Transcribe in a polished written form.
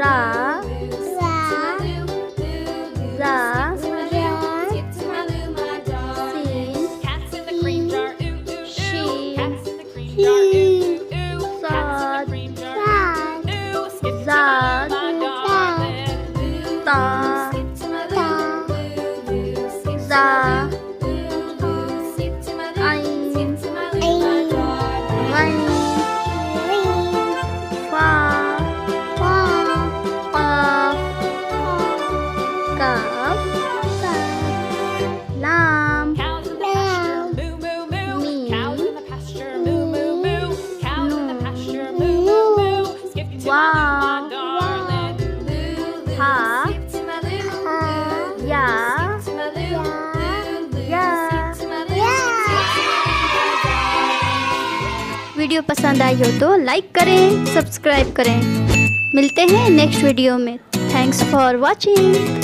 रा, ज़ा, सीन, शीन, साद, ज़ाद, ता, ज़ा, आइन, गैन, फा, काफ, लाम, वाव, हा, या, वीडियो पसंद आई हो तो लाइक करें, सब्सक्राइब करें। मिलते हैं नेक्स्ट वीडियो में। Thanks for watching.